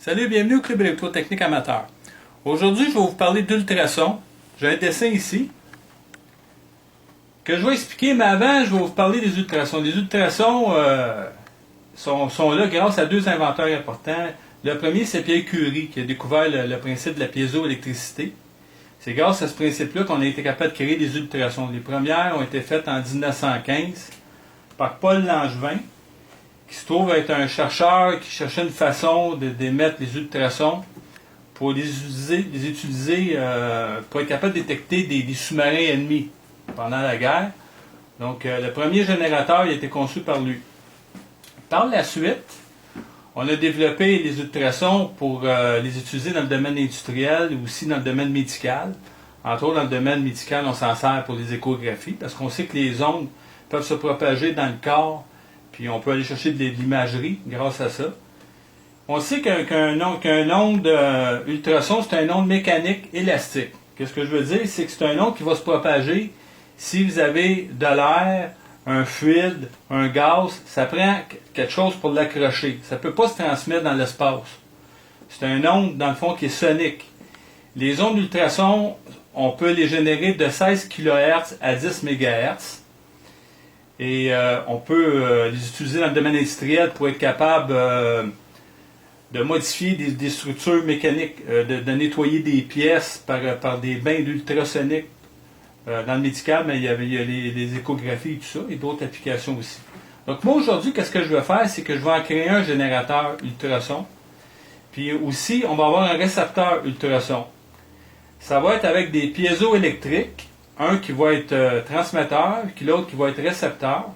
Salut, bienvenue au Club électrotechnique amateur. Aujourd'hui, je vais vous parler d'ultrasons. J'ai un dessin ici que je vais expliquer, mais avant, je vais vous parler des ultrasons. Les ultrasons sont là grâce à deux inventeurs importants. Le premier, c'est Pierre Curie, qui a découvert le principe de la piézoélectricité. C'est grâce à ce principe-là qu'on a été capable de créer des ultrasons. Les premières ont été faites en 1915 par Paul Langevin, qui se trouve être un chercheur qui cherchait une façon d'émettre les ultrasons pour les utiliser pour être capable de détecter des sous-marins ennemis pendant la guerre. Donc, le premier générateur a été conçu par lui. Par la suite, on a développé les ultrasons pour les utiliser dans le domaine industriel et aussi dans le domaine médical. Entre autres, dans le domaine médical, on s'en sert pour les échographies parce qu'on sait que les ondes peuvent se propager dans le corps, puis on peut aller chercher de l'imagerie grâce à ça. On sait qu'un onde ultrason, c'est un onde mécanique élastique. Qu'est-ce que je veux dire? C'est que c'est un onde qui va se propager si vous avez de l'air, un fluide, un gaz. Ça prend quelque chose pour l'accrocher. Ça ne peut pas se transmettre dans l'espace. C'est un onde, dans le fond, qui est sonique. Les ondes ultrasons, on peut les générer de 16 kHz à 10 MHz. Et on peut les utiliser dans le domaine industriel pour être capable de modifier des structures mécaniques, de nettoyer des pièces par des bains d'ultrasoniques. Dans le médical, mais il y a les échographies et tout ça, et d'autres applications aussi. Donc moi aujourd'hui, qu'est-ce que je vais faire? C'est que je vais en créer un générateur ultrason. Puis aussi, on va avoir un récepteur ultrason. Ça va être avec des piézoélectriques. Un qui va être transmetteur, puis l'autre qui va être récepteur.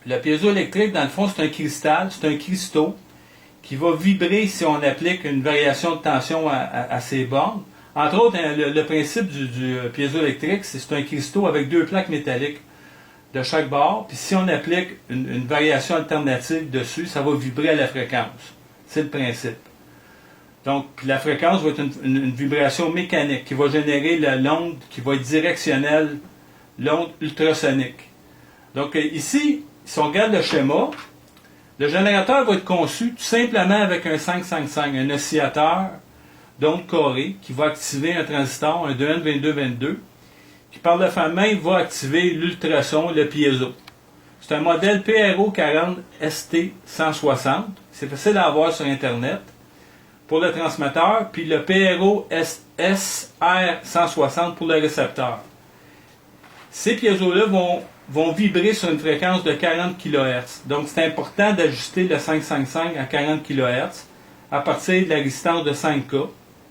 Le piézoélectrique, dans le fond, c'est un cristal, c'est un cristaux qui va vibrer si on applique une variation de tension à ses bornes. Entre autres, le principe du piézoélectrique, c'est un cristaux avec deux plaques métalliques de chaque bord, puis si on applique une variation alternative dessus, ça va vibrer à la fréquence. C'est le principe. Donc, la fréquence va être une vibration mécanique qui va générer l'onde qui va être directionnelle, l'onde ultrasonique. Donc, ici, si on regarde le schéma, le générateur va être conçu tout simplement avec un 555, un oscillateur d'onde carrée qui va activer un transistor, un 2N2222, qui par le fait même va activer l'ultrason, le piézo. C'est un modèle PRO40ST160. C'est facile à avoir sur Internet. Pour le transmetteur, puis le PRO SR160 pour le récepteur. Ces piézos-là vont vibrer sur une fréquence de 40 kHz. Donc, c'est important d'ajuster le 555 à 40 kHz à partir de la résistance de 5K,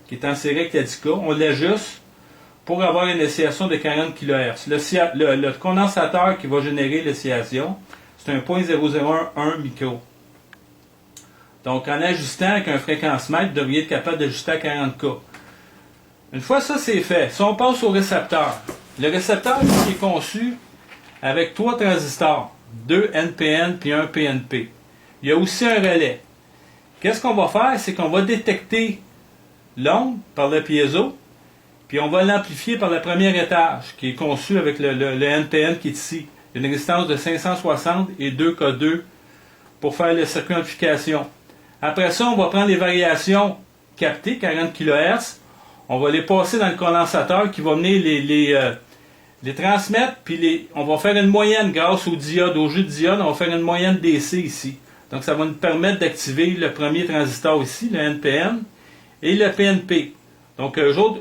qui est en série avec la 10K. On l'ajuste pour avoir une oscillation de 40 kHz. Le condensateur qui va générer l'oscillation, c'est un 0.0011 micro. Donc, en ajustant avec un fréquence-mètre, vous devriez être capable d'ajuster à 40K. Une fois ça, c'est fait. Si on passe au récepteur, le récepteur qui est conçu avec 3 transistors, 2 NPN puis 1 PNP. Il y a aussi un relais. Qu'est-ce qu'on va faire? C'est qu'on va détecter l'onde par le piézo, puis on va l'amplifier par le premier étage, qui est conçu avec le NPN qui est ici. Une résistance de 560 et 2K2 pour faire le circuit d'amplification. Après ça, on va prendre les variations captées, 40 kHz. On va les passer dans le condensateur qui va venir les transmettre, puis on va faire une moyenne grâce au diode, au jeu de diode, on va faire une moyenne DC ici. Donc ça va nous permettre d'activer le premier transistor ici, le NPN, et le PNP. Donc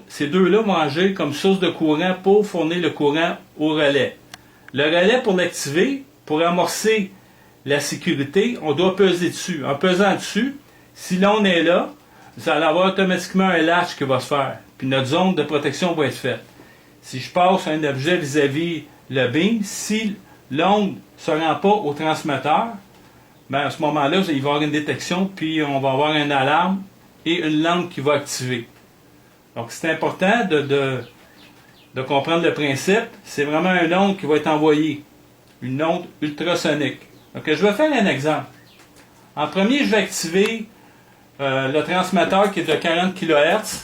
ces deux-là vont agir comme source de courant pour fournir le courant au relais. Le relais, pour l'activer, pour amorcer la sécurité, on doit peser dessus. En pesant dessus, si l'onde est là, vous allez avoir automatiquement un latch qui va se faire. Puis notre zone de protection va être faite. Si je passe un objet vis-à-vis le beam, si l'onde ne se rend pas au transmetteur, ben à ce moment-là, il va y avoir une détection, puis on va avoir une alarme et une lampe qui va activer. Donc c'est important de comprendre le principe. C'est vraiment une onde qui va être envoyée. Une onde ultrasonique. Donc, je vais faire un exemple. En premier, je vais activer le transmetteur qui est de 40 kHz.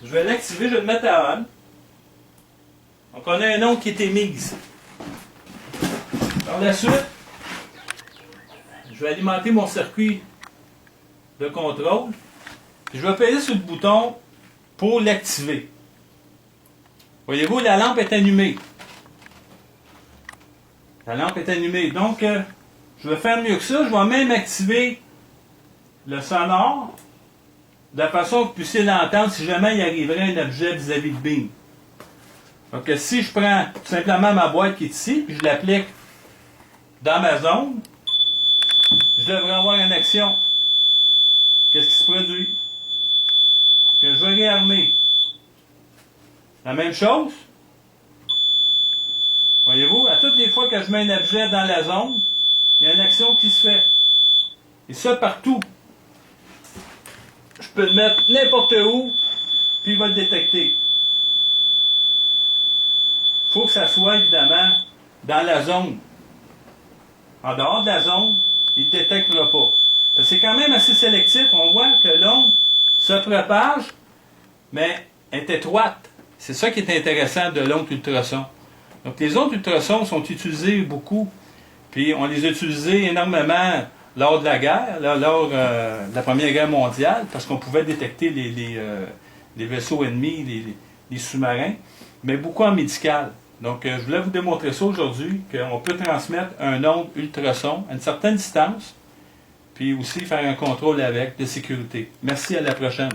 Je vais l'activer, je vais le mettre à on. Donc, on a un onde qui est émise. Par la suite, je vais alimenter mon circuit de contrôle. Puis je vais peser sur le bouton pour l'activer. Voyez-vous, la lampe est allumée. La lampe est allumée. Donc, je vais faire mieux que ça. Je vais même activer le sonore de la façon que vous puissiez l'entendre si jamais il arriverait un objet vis-à-vis de Bing. Donc, si je prends tout simplement ma boîte qui est ici, puis je l'applique dans ma zone, je devrais avoir une action. Qu'est-ce qui se produit? Que je vais réarmer. La même chose. Voyez-vous, à toutes les fois que je mets un objet dans la zone, il y a une action qui se fait. Et ça partout. Je peux le mettre n'importe où, puis il va le détecter. Il faut que ça soit évidemment dans la zone. En dehors de la zone, il ne détectera pas. C'est quand même assez sélectif. On voit que l'onde se propage, mais est étroite. C'est ça qui est intéressant de l'onde ultrason. Donc les ondes ultrasons sont utilisées beaucoup, puis on les a utilisées énormément lors de la guerre, lors de la Première Guerre mondiale, parce qu'on pouvait détecter les vaisseaux ennemis, les sous-marins, mais beaucoup en médical. Donc je voulais vous démontrer ça aujourd'hui, qu'on peut transmettre un onde ultrason à une certaine distance, puis aussi faire un contrôle avec de sécurité. Merci, à la prochaine.